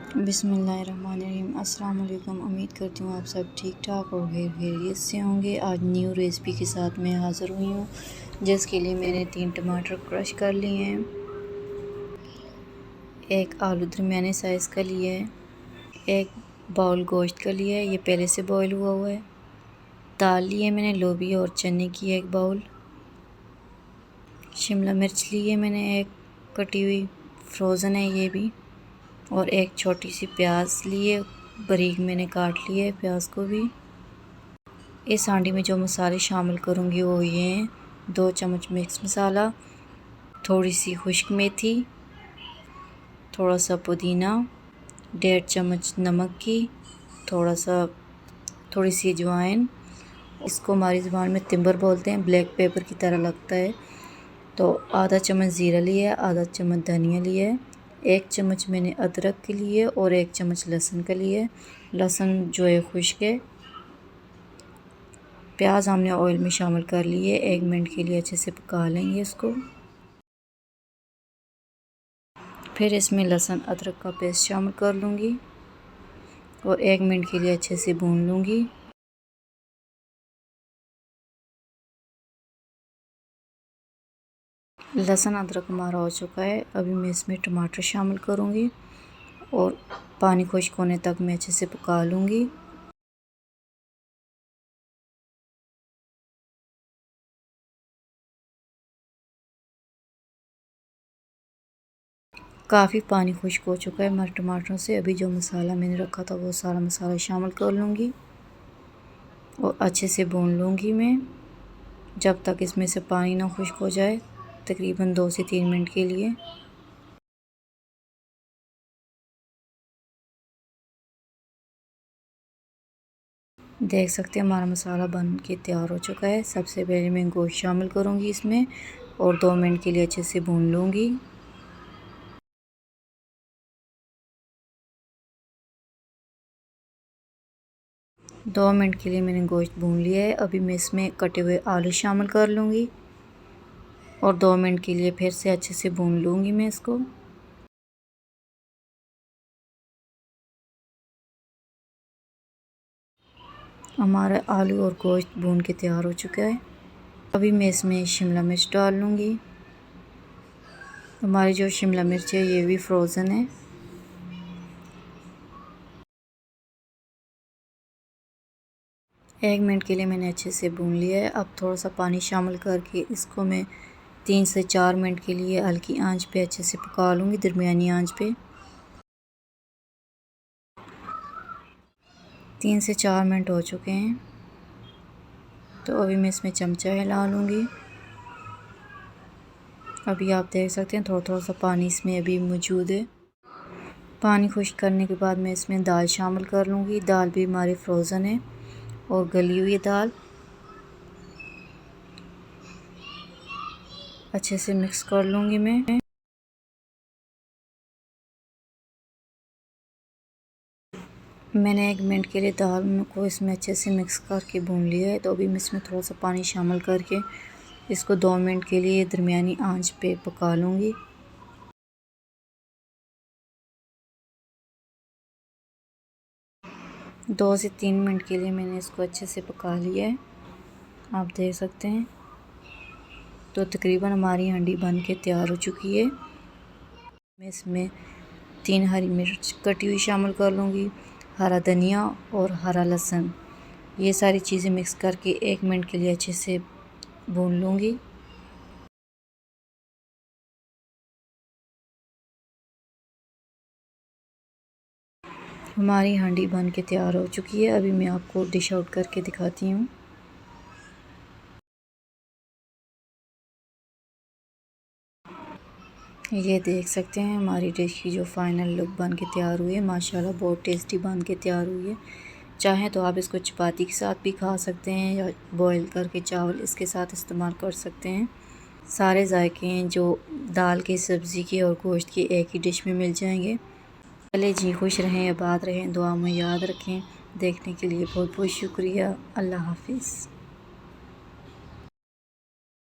बिस्मिल्लाहिर्रहमानिर्रहीम। अस्सलाम वालेकुम। उम्मीद करती हूँ आप सब ठीक ठाक और खैरियत से होंगे। आज न्यू रेसिपी के साथ मैं हाज़िर हुई हूँ, जिसके लिए मैंने 3 टमाटर क्रश कर लिए हैं, एक आलू दरमियाने साइज़ का लिया है, एक बाउल गोश्त का लिया है, ये पहले से बॉईल हुआ हुआ है। दाल ली है मैंने लोबिया और चने की एक बाउल। शिमला मिर्च ली है मैंने एक कटी हुई, फ्रोज़न है ये भी। और एक छोटी सी प्याज लिए, बारीक मैंने काट लिया है प्याज को भी। इस हांडी में जो मसाले शामिल करूँगी वो ये हैं: 2 चम्मच मिक्स मसाला, थोड़ी सी खुश्क मेथी, थोड़ा सा पुदीना, 1.5 चम्मच नमक की, थोड़ी सी अजवाइन। इसको हमारी ज़बान में तिम्बर बोलते हैं, ब्लैक पेपर की तरह लगता है। तो आधा चम्मच ज़ीरा लिया है, आधा चम्मच धनिया लिया है, 1 चम्मच मैंने अदरक के लिए और 1 चम्मच लहसुन का लिए। लहसुन जो है खुश्क है। प्याज हमने ऑयल में शामिल कर लिए, 1 मिनट के लिए अच्छे से पका लेंगे इसको। फिर इसमें लहसुन अदरक का पेस्ट शामिल कर लूँगी और 1 मिनट के लिए अच्छे से भून लूँगी। लहसुन अदरक हमारा हो चुका है। अभी मैं इसमें टमाटर शामिल करूँगी और पानी खुश्क होने तक मैं अच्छे से पका लूँगी। काफ़ी पानी खुश्क हो चुका है हमारे टमाटरों से। अभी जो मसाला मैंने रखा था वो सारा मसाला शामिल कर लूँगी और अच्छे से भून लूँगी मैं, जब तक इसमें से पानी ना खुश्क हो जाए, तकरीबन 2 से 3 मिनट के लिए। देख सकते हैं हमारा मसाला बन के तैयार हो चुका है। सबसे पहले मैं गोश्त शामिल करूँगी इसमें और 2 मिनट के लिए अच्छे से भून लूँगी। 2 मिनट के लिए मैंने गोश्त भून लिया है। अभी मैं इसमें कटे हुए आलू शामिल कर लूँगी और 2 मिनट के लिए फिर से अच्छे से भून लूँगी मैं इसको। हमारा आलू और गोश्त भून के तैयार हो चुका है। अभी मैं इसमें शिमला मिर्च डाल लूँगी। हमारी जो शिमला मिर्च है ये भी फ्रोज़न है। एक मिनट के लिए मैंने अच्छे से भून लिया है। अब थोड़ा सा पानी शामिल करके इसको मैं 3 से 4 मिनट के लिए हल्की आंच पे अच्छे से पका लूँगी, दरमियानी आंच पे। 3 से 4 मिनट हो चुके हैं। तो अभी मैं इसमें चमचा हिला लूँगी। अभी आप देख सकते हैं थोड़ा थोड़ा सा पानी इसमें अभी मौजूद है। पानी खुश्क करने के बाद मैं इसमें दाल शामिल कर लूँगी। दाल भी हमारी फ्रोज़न है और गली हुई दाल। अच्छे से मिक्स कर लूँगी मैं। मैंने 1 मिनट के लिए दाल को इसमें अच्छे से मिक्स करके भून लिया है। तो अभी मैं इसमें थोड़ा सा पानी शामिल करके इसको 2 मिनट के लिए दरमियानी आंच पे पका लूँगी। 2 से 3 मिनट के लिए मैंने इसको अच्छे से पका लिया है, आप देख सकते हैं। तो तकरीबन हमारी हांडी बन के तैयार हो चुकी है। मैं इसमें 3 हरी मिर्च कटी हुई शामिल कर लूँगी, हरा धनिया और हरा लहसुन। ये सारी चीज़ें मिक्स करके 1 मिनट के लिए अच्छे से भून लूँगी। हमारी हांडी बन के तैयार हो चुकी है। अभी मैं आपको डिश आउट करके दिखाती हूँ। ये देख सकते हैं हमारी डिश की जो फाइनल लुक बन के तैयार हुई है। माशाल्लाह बहुत टेस्टी बन के तैयार हुई है। चाहें तो आप इसको चपाती के साथ भी खा सकते हैं या बॉईल करके चावल इसके साथ इस्तेमाल कर सकते हैं। सारे जायके हैं जो दाल की, सब्ज़ी की और गोश्त की एक ही डिश में मिल जाएंगे। चले जी, खुश रहें, आबाद रहें, दुआ में याद रखें। देखने के लिए बहुत बहुत शुक्रिया। अल्लाह हाफिज़।